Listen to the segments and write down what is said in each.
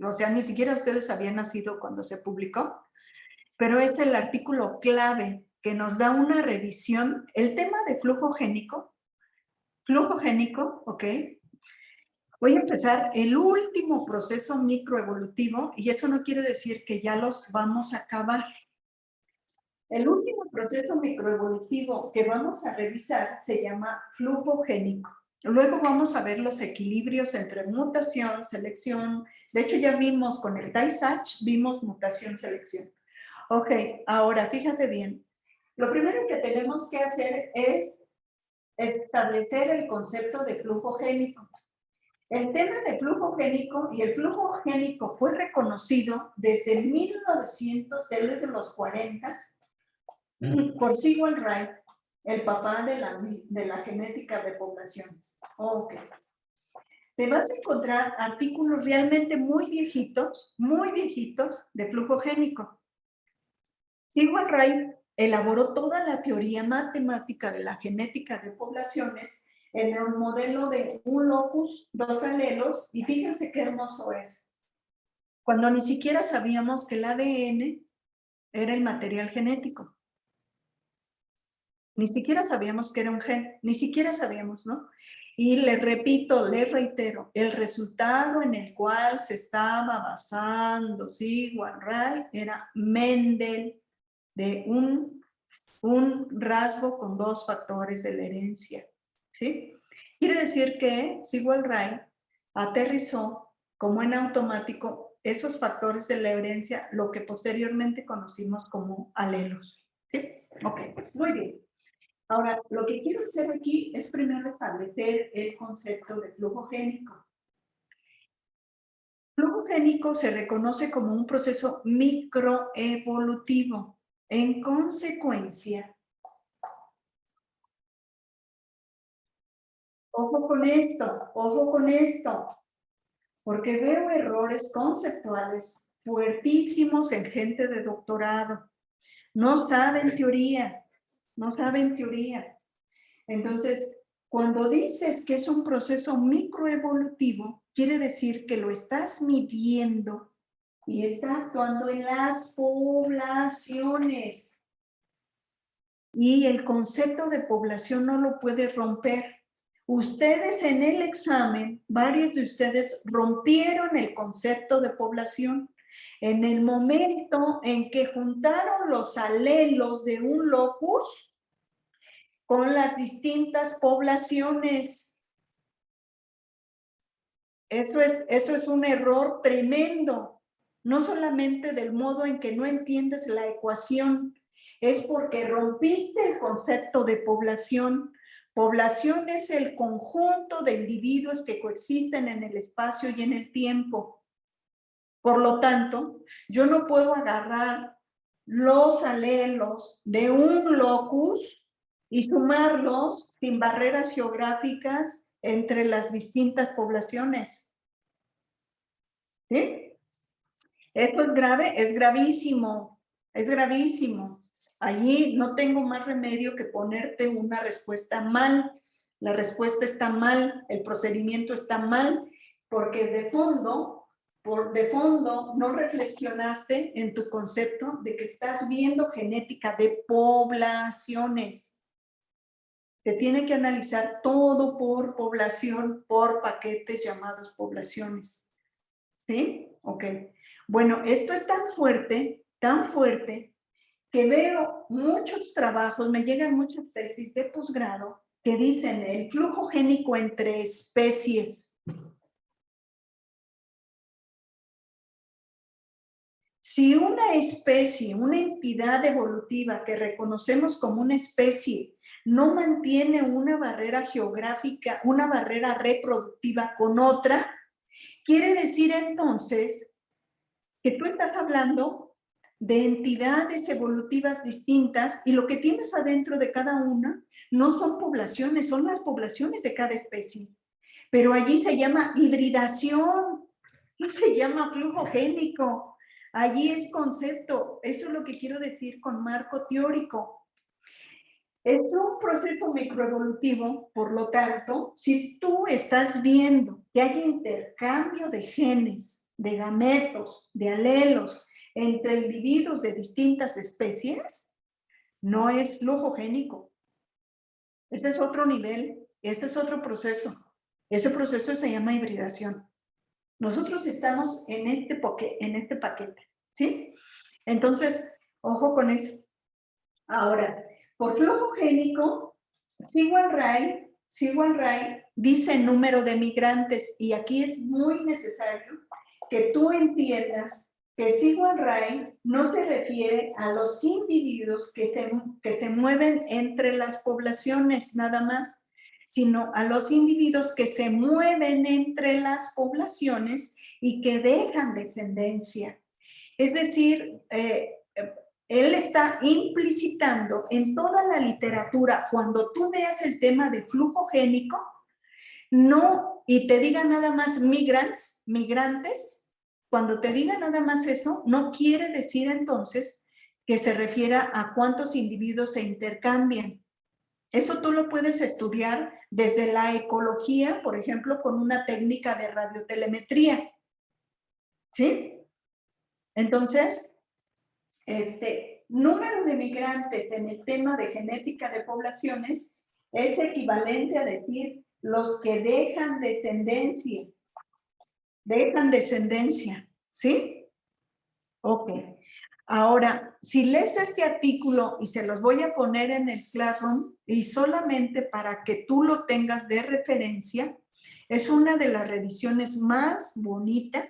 o sea, ni siquiera ustedes habían nacido cuando se publicó, pero es el artículo clave que nos da una revisión. El tema de flujo génico, ¿ok? Voy a empezar el último proceso microevolutivo y eso no quiere decir que ya los vamos a acabar. El último proceso microevolutivo que vamos a revisar se llama flujo génico. Luego vamos a ver los equilibrios entre mutación, selección. De hecho, ya vimos con el Tay-Sachs, vimos mutación, selección. Ok, ahora fíjate bien. Lo primero que tenemos que hacer es establecer el concepto de flujo génico. El tema de flujo génico, y el flujo génico fue reconocido desde 1900, desde los 40, por Sewall Wright, el papá de la genética de poblaciones. Ok. Te vas a encontrar artículos realmente muy viejitos de flujo génico. Sewall Wright elaboró toda la teoría matemática de la genética de poblaciones en el modelo de un locus, dos alelos, y fíjense qué hermoso es. Cuando ni siquiera sabíamos que el ADN era el material genético. Ni siquiera sabíamos que era un gen, ni siquiera sabíamos, ¿no? Y les repito, les reitero, el resultado en el cual se estaba basando Sewall Wright era Mendel, de un rasgo con dos factores de la herencia, ¿sí? Quiere decir que Sewall Wright aterrizó como en automático esos factores de la herencia, lo que posteriormente conocimos como alelos, ¿sí? Ok, muy bien. Ahora, lo que quiero hacer aquí es primero establecer el concepto de flujo génico. Flujo génico se reconoce como un proceso microevolutivo. En consecuencia, ojo con esto, porque veo errores conceptuales fuertísimos en gente de doctorado. No saben teoría, no saben teoría. Entonces, cuando dices que es un proceso microevolutivo, quiere decir que lo estás midiendo y está actuando en las poblaciones. Y el concepto de población no lo puede romper. Ustedes en el examen, varios de ustedes rompieron el concepto de población en el momento en que juntaron los alelos de un locus con las distintas poblaciones. Eso es un error tremendo. No solamente del modo en que no entiendes la ecuación, es porque rompiste el concepto de población. Población es el conjunto de individuos que coexisten en el espacio y en el tiempo. Por lo tanto, yo no puedo agarrar los alelos de un locus y sumarlos sin barreras geográficas entre las distintas poblaciones. ¿Sí? Esto es grave, es gravísimo, es gravísimo. Allí no tengo más remedio que ponerte una respuesta mal. La respuesta está mal, el procedimiento está mal, porque de fondo no reflexionaste en tu concepto de que estás viendo genética de poblaciones. Se tiene que analizar todo por población, por paquetes llamados poblaciones. ¿Sí? Ok. Bueno, esto es tan fuerte, que veo muchos trabajos, me llegan muchas tesis de posgrado que dicen el flujo génico entre especies. Si una especie, una entidad evolutiva que reconocemos como una especie, no mantiene una barrera geográfica, una barrera reproductiva con otra, quiere decir entonces que tú estás hablando de entidades evolutivas distintas y lo que tienes adentro de cada una no son poblaciones, son las poblaciones de cada especie. Pero allí se llama hibridación y se llama flujo génico. Allí es concepto. Eso es lo que quiero decir con marco teórico. Es un proceso microevolutivo, por lo tanto, si tú estás viendo que hay intercambio de genes de gametos, de alelos, entre individuos de distintas especies, no es flujo génico. Ese es otro nivel, ese es otro proceso. Ese proceso se llama hibridación. Nosotros estamos en este paquete, ¿sí? Entonces, ojo con eso. Ahora, por flujo génico, Sigwall Ray dice número de migrantes, y aquí es muy necesario que tú entiendas que Sigwall Ray no se refiere a los individuos que se mueven entre las poblaciones nada más, sino a los individuos que se mueven entre las poblaciones y que dejan descendencia. Es decir, él está implicitando en toda la literatura, cuando tú veas el tema de flujo génico, no, y te diga nada más migrantes, cuando te diga nada más eso, no quiere decir entonces que se refiera a cuántos individuos se intercambian. Eso tú lo puedes estudiar desde la ecología, por ejemplo, con una técnica de radiotelemetría. ¿Sí? Entonces, número de migrantes en el tema de genética de poblaciones es equivalente a decir los que dejan descendencia, ¿sí? Ok. Ahora, si lees este artículo, y se los voy a poner en el Classroom, y solamente para que tú lo tengas de referencia, es una de las revisiones más bonitas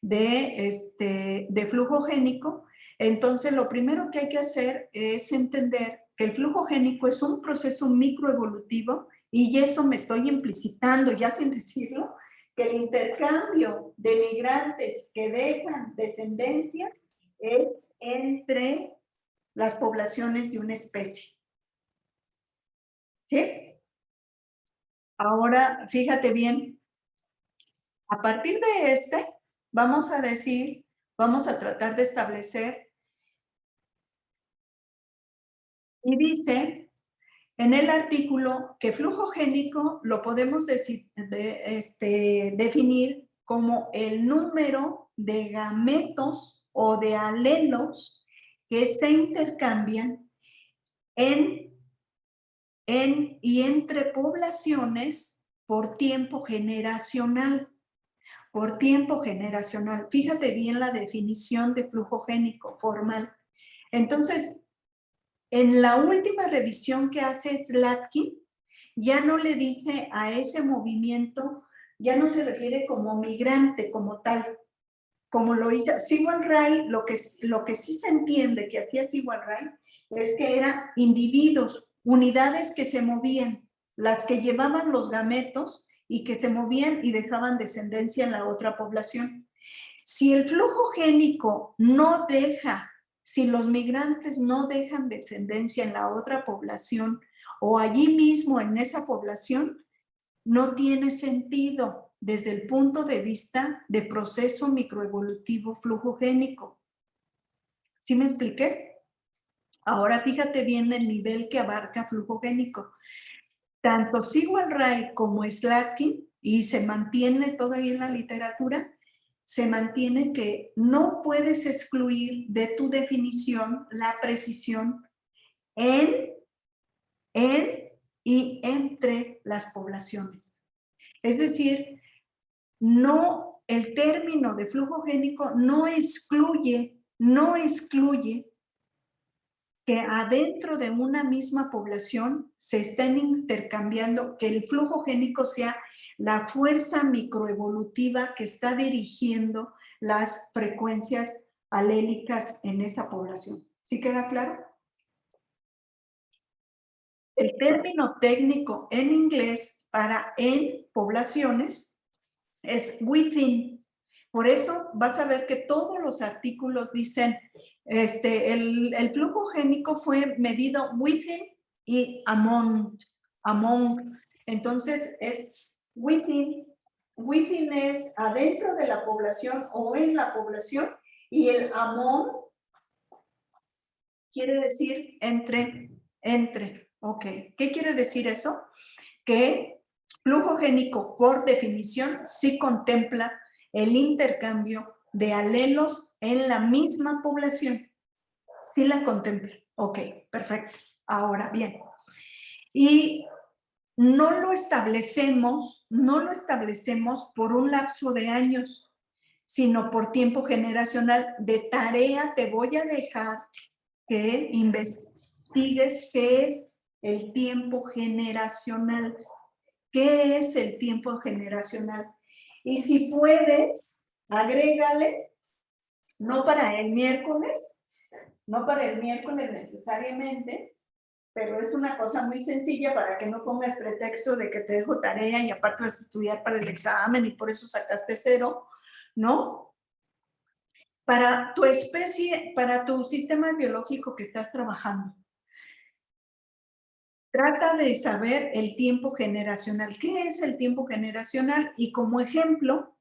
de flujo génico. Entonces, lo primero que hay que hacer es entender que el flujo génico es un proceso microevolutivo, y eso me estoy implicitando ya sin decirlo, que el intercambio de migrantes que dejan descendencia es entre las poblaciones de una especie. ¿Sí? Ahora, fíjate bien, a partir de vamos a tratar de establecer, y dice en el artículo que flujo génico lo podemos definir como el número de gametos o de alelos que se intercambian y entre poblaciones por tiempo generacional. Por tiempo generacional. Fíjate bien la definición de flujo génico formal. Entonces, en la última revisión que hace Slatkin, ya no le dice a ese movimiento, ya no se refiere como migrante, como tal, como lo hizo Sigwall Ray. Lo que sí se entiende que hacía Sigwall Ray es que eran individuos, unidades que se movían, las que llevaban los gametos y que se movían y dejaban descendencia en la otra población. Si el flujo génico no deja, si los migrantes no dejan descendencia en la otra población o allí mismo en esa población, no tiene sentido desde el punto de vista de proceso microevolutivo flujogénico. ¿Sí me expliqué? Ahora fíjate bien el nivel que abarca flujogénico. Tanto Sigwall Ray como Slatkin, y se mantiene todavía en la literatura, se mantiene que no puedes excluir de tu definición la precisión en y entre las poblaciones. Es decir, no, el término de flujo génico no excluye que adentro de una misma población se estén intercambiando, que el flujo génico sea la fuerza microevolutiva que está dirigiendo las frecuencias alélicas en esta población. ¿Sí queda claro? El término técnico en inglés para en poblaciones es within. Por eso vas a ver que todos los artículos dicen, el flujo génico fue medido within y among. Entonces es within. Within es adentro de la población o en la población, y el among quiere decir entre. Ok, ¿qué quiere decir eso? Que Flujo génico, por definición, sí contempla el intercambio de alelos en la misma población. Sí la contempla. Ok, perfecto. Ahora bien. Y no lo establecemos por un lapso de años, sino por tiempo generacional. De tarea te voy a dejar que investigues qué es el tiempo generacional. ¿Qué es el tiempo generacional? Y si puedes, agrégale, no para el miércoles necesariamente, pero es una cosa muy sencilla para que no pongas pretexto de que te dejo tarea y aparte vas a estudiar para el examen y por eso sacaste 0, ¿no? Para tu especie, para tu sistema biológico que estás trabajando. Trata de saber el tiempo generacional. ¿Qué es el tiempo generacional? Y como ejemplo,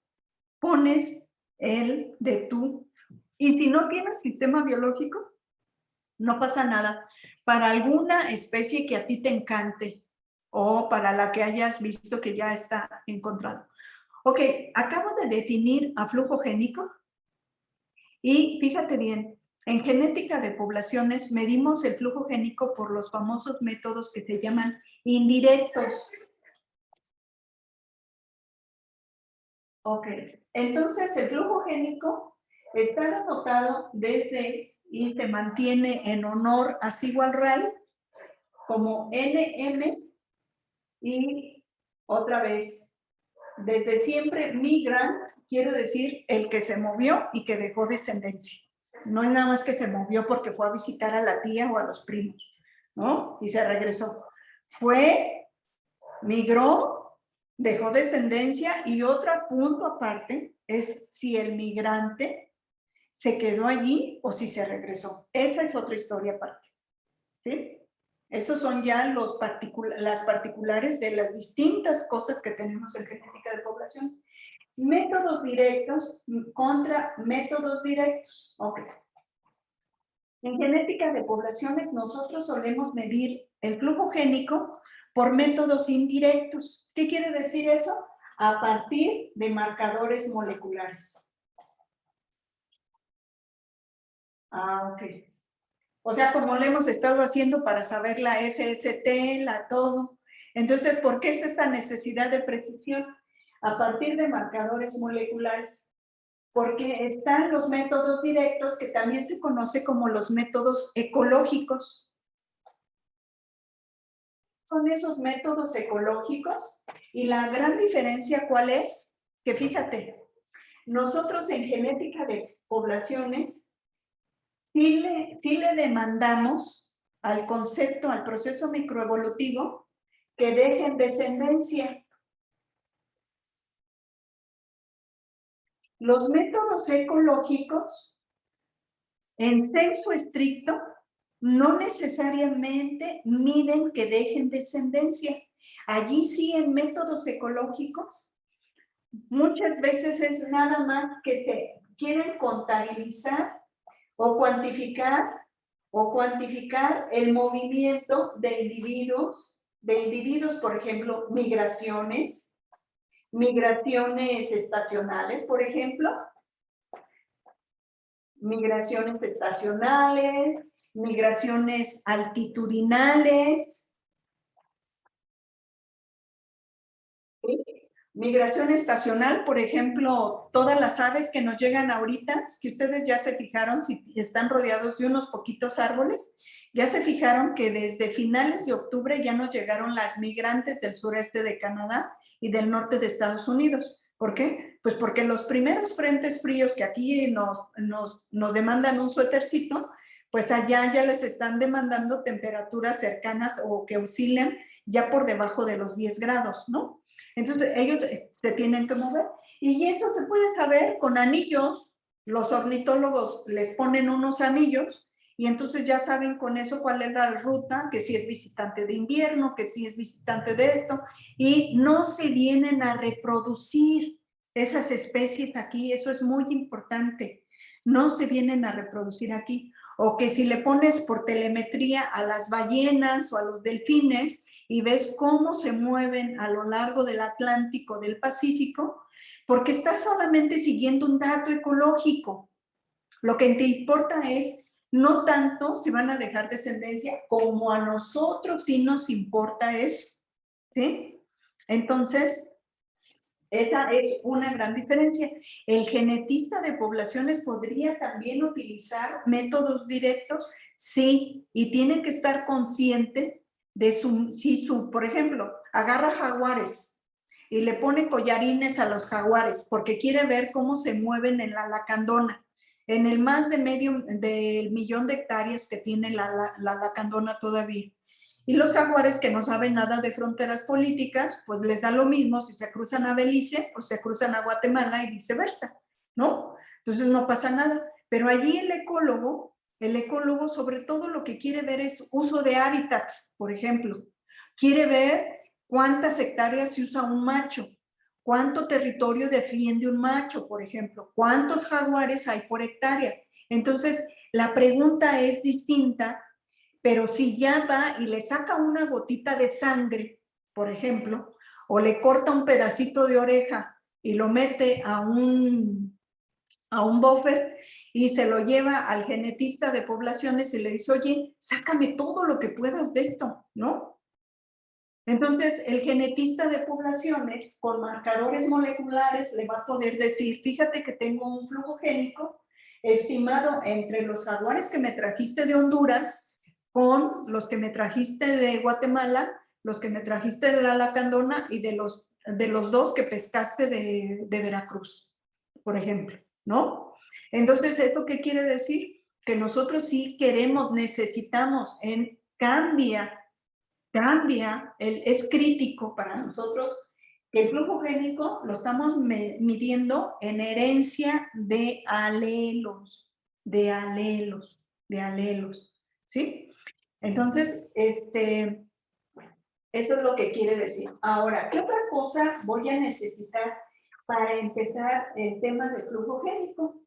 pones el de tú. Y si no tienes sistema biológico, no pasa nada. Para alguna especie que a ti te encante o para la que hayas visto que ya está encontrado. Ok, acabo de definir a flujo génico y fíjate bien, en genética de poblaciones medimos el flujo génico por los famosos métodos que se llaman indirectos. Ok, entonces el flujo génico está denotado desde y se mantiene en honor a Sigual-Ray como NM y otra vez, desde siempre migrant quiere decir el que se movió y que dejó descendencia. No es nada más que se movió porque fue a visitar a la tía o a los primos, ¿no? Y se regresó. Migró, dejó descendencia y otro punto aparte es si el migrante se quedó allí o si se regresó. Esa es otra historia aparte. ¿Sí? Esos son ya las particulares de las distintas cosas que tenemos en genética de población. Métodos directos contra métodos directos. Ok. En genética de poblaciones nosotros solemos medir el flujo génico por métodos indirectos. ¿Qué quiere decir eso? A partir de marcadores moleculares. Ok. O sea, como lo hemos estado haciendo para saber la FST, la todo. Entonces, ¿por qué es esta necesidad de precisión? A partir de marcadores moleculares. Porque están los métodos directos que también se conoce como los métodos ecológicos. Son esos métodos ecológicos y la gran diferencia, ¿cuál es? Que fíjate, nosotros en genética de poblaciones sí le demandamos al concepto, al proceso microevolutivo, que dejen descendencia. Los métodos ecológicos, en senso estricto, no necesariamente miden que dejen descendencia. Allí sí, en métodos ecológicos, muchas veces es nada más que se quieren contabilizar o cuantificar el movimiento de individuos, por ejemplo, migraciones estacionales, por ejemplo, migraciones altitudinales, ¿sí? Migración estacional, por ejemplo, todas las aves que nos llegan ahorita, que ustedes ya se fijaron, si están rodeados de unos poquitos árboles, ya se fijaron que desde finales de octubre ya nos llegaron las migrantes del sureste de Canadá y del norte de Estados Unidos. ¿Por qué? Pues porque los primeros frentes fríos que aquí nos demandan un suétercito, pues allá ya les están demandando temperaturas cercanas o que oscilen ya por debajo de los 10 grados, ¿no? Entonces, ellos se tienen que mover. Y eso se puede saber con anillos. Los ornitólogos les ponen unos anillos y entonces ya saben con eso cuál es la ruta, que si es visitante de invierno, que si es visitante de esto, y no se vienen a reproducir esas especies aquí. Eso es muy importante. No se vienen a reproducir aquí. O que si le pones por telemetría a las ballenas o a los delfines y ves cómo se mueven a lo largo del Atlántico, del Pacífico, porque estás solamente siguiendo un dato ecológico. Lo que te importa es no tanto si van a dejar descendencia, como a nosotros sí nos importa eso, ¿sí? Entonces, esa es una gran diferencia. El genetista de poblaciones podría también utilizar métodos directos, sí, y tiene que estar consciente de si por ejemplo, agarra jaguares y le pone collarines a los jaguares porque quiere ver cómo se mueven en la lacandona, en el más del millón de hectáreas que tiene la lacandona todavía. Y los jaguares que no saben nada de fronteras políticas, pues les da lo mismo si se cruzan a Belice o se cruzan a Guatemala y viceversa, ¿no? Entonces no pasa nada. Pero allí el ecólogo sobre todo lo que quiere ver es uso de hábitats, por ejemplo. Quiere ver cuántas hectáreas se usa un macho, cuánto territorio defiende un macho, por ejemplo, cuántos jaguares hay por hectárea. Entonces, la pregunta es distinta, pero si ya va y le saca una gotita de sangre, por ejemplo, o le corta un pedacito de oreja y lo mete a un buffer y se lo lleva al genetista de poblaciones y le dice, oye, sácame todo lo que puedas de esto, ¿no? Entonces, el genetista de poblaciones con marcadores moleculares le va a poder decir, fíjate que tengo un flujo génico estimado entre los jaguares que me trajiste de Honduras con los que me trajiste de Guatemala, los que me trajiste de la lacandona y de los dos que pescaste de Veracruz, por ejemplo, ¿no? Entonces, ¿esto qué quiere decir? Que nosotros sí queremos, necesitamos, cambia, es crítico para nosotros que el flujo génico lo estamos midiendo en herencia de alelos, ¿sí? Entonces, eso es lo que quiere decir. Ahora, ¿qué otra cosa voy a necesitar para empezar el tema del flujo génico?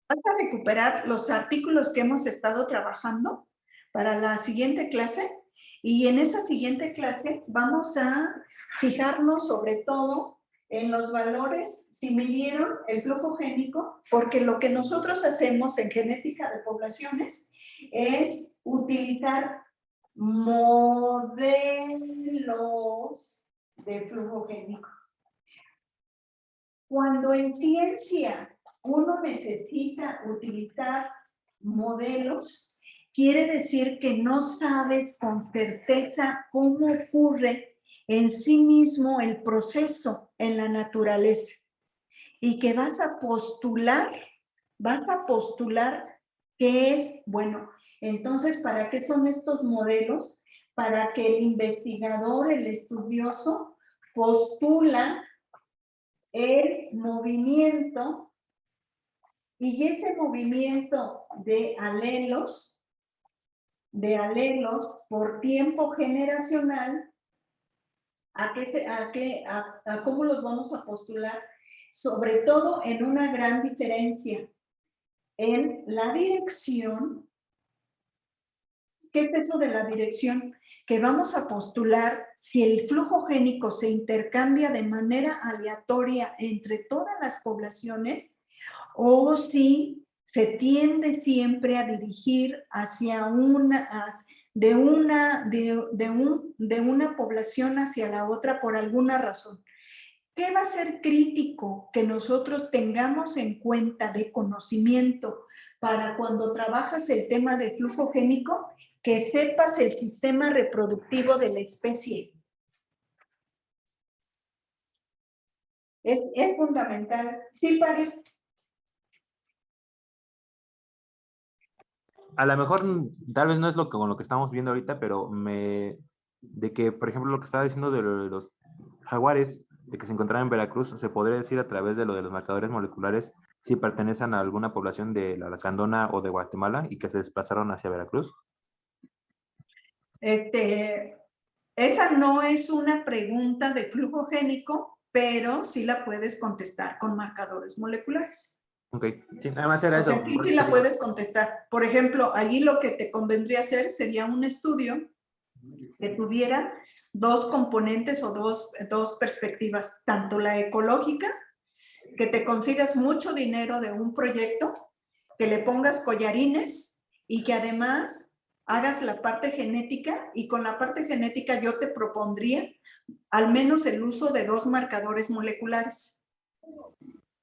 Vas a recuperar los artículos que hemos estado trabajando para la siguiente clase y en esa siguiente clase vamos a fijarnos sobre todo en los valores, si midieron el flujo génico, porque lo que nosotros hacemos en genética de poblaciones es utilizar modelos de flujo génico. Cuando en ciencia uno necesita utilizar modelos, quiere decir que no sabes con certeza cómo ocurre en sí mismo el proceso en la naturaleza y que vas a postular que es, bueno, entonces, ¿para qué son estos modelos? Para que el investigador, el estudioso, postula el movimiento y ese movimiento de alelos por tiempo generacional, ¿a cómo los vamos a postular? Sobre todo en una gran diferencia en la dirección. ¿Qué es eso de la dirección? Que vamos a postular si el flujo génico se intercambia de manera aleatoria entre todas las poblaciones o si se tiende siempre a dirigir hacia de una población hacia la otra por alguna razón. ¿Qué va a ser crítico que nosotros tengamos en cuenta de conocimiento para cuando trabajas el tema de flujo génico? Que sepas el sistema reproductivo de la especie. Es fundamental. Sí, Paris. A lo mejor tal vez no es con lo que estamos viendo ahorita, pero de que, por ejemplo, lo que estaba diciendo de los jaguares, de que se encontraban en Veracruz, se podría decir a través de lo de los marcadores moleculares si pertenecen a alguna población de la lacandona o de Guatemala y que se desplazaron hacia Veracruz. Esa no es una pregunta de flujo génico, pero sí la puedes contestar con marcadores moleculares. Ok, sí, nada más era O sea, eso. aquí Por sí eso te la digo. puedes contestar. Por ejemplo, allí lo que te convendría hacer sería un estudio que tuviera dos componentes o dos perspectivas, tanto la ecológica, que te consigas mucho dinero de un proyecto, que le pongas collarines y que además hagas la parte genética, y con la parte genética yo te propondría al menos el uso de 2 marcadores moleculares.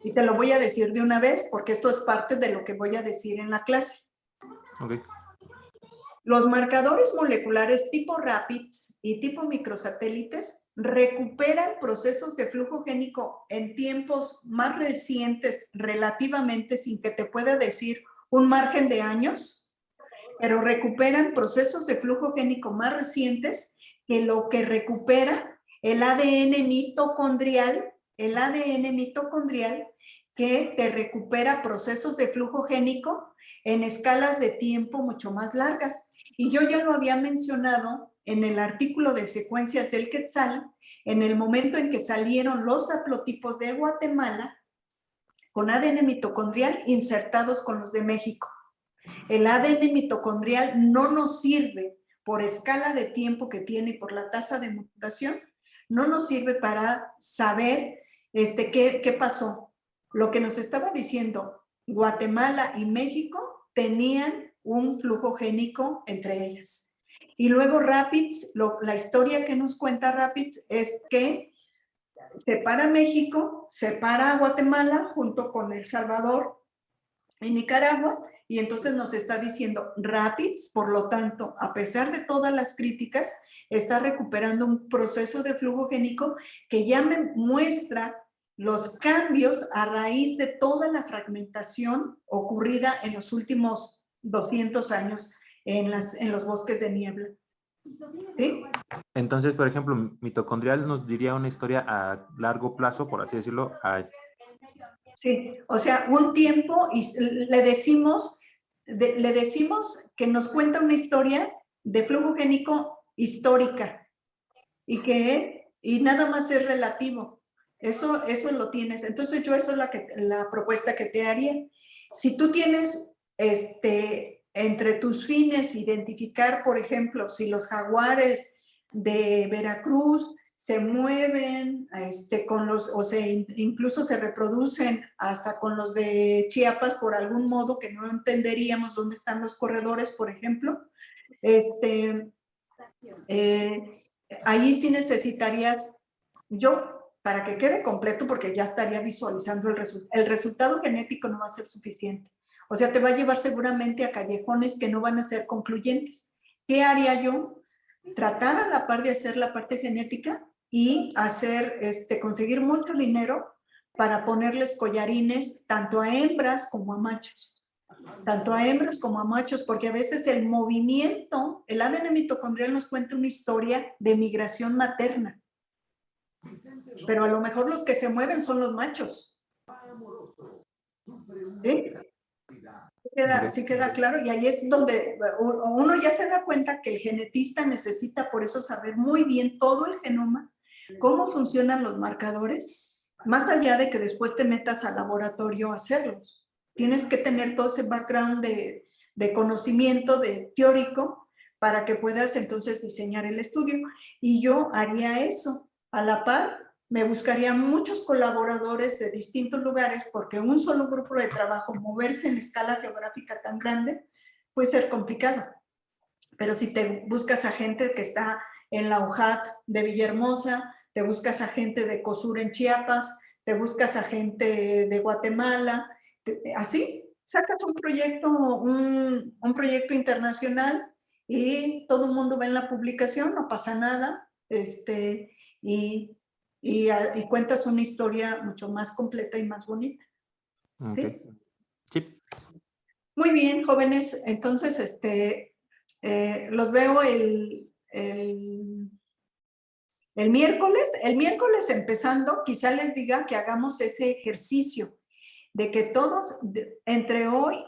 Y te lo voy a decir de una vez porque esto es parte de lo que voy a decir en la clase. Ok. Los marcadores moleculares tipo RAPIDS y tipo microsatélites recuperan procesos de flujo génico en tiempos más recientes relativamente, sin que te pueda decir un margen de años, pero recuperan procesos de flujo génico más recientes que lo que recupera el ADN mitocondrial, que te recupera procesos de flujo génico en escalas de tiempo mucho más largas. Y yo ya lo había mencionado en el artículo de secuencias del Quetzal, en el momento en que salieron los haplotipos de Guatemala con ADN mitocondrial insertados con los de México. El ADN mitocondrial no nos sirve por escala de tiempo que tiene y por la tasa de mutación, no nos sirve para saber qué pasó. Lo que nos estaba diciendo Guatemala y México tenían un flujo génico entre ellas. Y luego Rapids, la historia que nos cuenta Rapids es que separa México, separa a Guatemala junto con El Salvador y Nicaragua, y entonces nos está diciendo Rapids, por lo tanto, a pesar de todas las críticas, está recuperando un proceso de flujo génico que ya me muestra los cambios a raíz de toda la fragmentación ocurrida en los últimos 200 años en los bosques de niebla. ¿Sí? Entonces, por ejemplo, mitocondrial nos diría una historia a largo plazo, por así decirlo. Sí, o sea, un tiempo, y le decimos que nos cuenta una historia de flujo génico histórica y nada más es relativo. Eso lo tienes. Entonces yo eso es la propuesta que te haría. Si tú tienes entre tus fines identificar, por ejemplo, si los jaguares de Veracruz se mueven incluso se reproducen hasta con los de Chiapas por algún modo que no entenderíamos dónde están los corredores, por ejemplo. Ahí sí necesitarías, para que quede completo, porque ya estaría visualizando el resultado genético no va a ser suficiente. O sea, te va a llevar seguramente a callejones que no van a ser concluyentes. ¿Qué haría yo? Tratar a la par de hacer la parte genética y conseguir mucho dinero para ponerles collarines tanto a hembras como a machos. Tanto a hembras como a machos, porque a veces el movimiento, el ADN mitocondrial nos cuenta una historia de migración materna, pero a lo mejor los que se mueven son los machos. ¿Sí? Sí queda claro, y ahí es donde uno ya se da cuenta que el genetista necesita por eso saber muy bien todo el genoma, cómo funcionan los marcadores, más allá de que después te metas al laboratorio a hacerlos. Tienes que tener todo ese background de conocimiento teórico para que puedas entonces diseñar el estudio. Y yo haría eso. A la par, me buscaría muchos colaboradores de distintos lugares, porque un solo grupo de trabajo, moverse en escala geográfica tan grande, puede ser complicado. Pero si te buscas a gente que está en la UJAT de Villahermosa, te buscas a gente de COSUR en Chiapas, te buscas a gente de Guatemala, así sacas un proyecto internacional y todo el mundo ve en la publicación, no pasa nada, y cuentas una historia mucho más completa y más bonita. Okay. ¿Sí? Muy bien, jóvenes, entonces los veo el miércoles empezando, quizá les diga que hagamos ese ejercicio de que todos entre hoy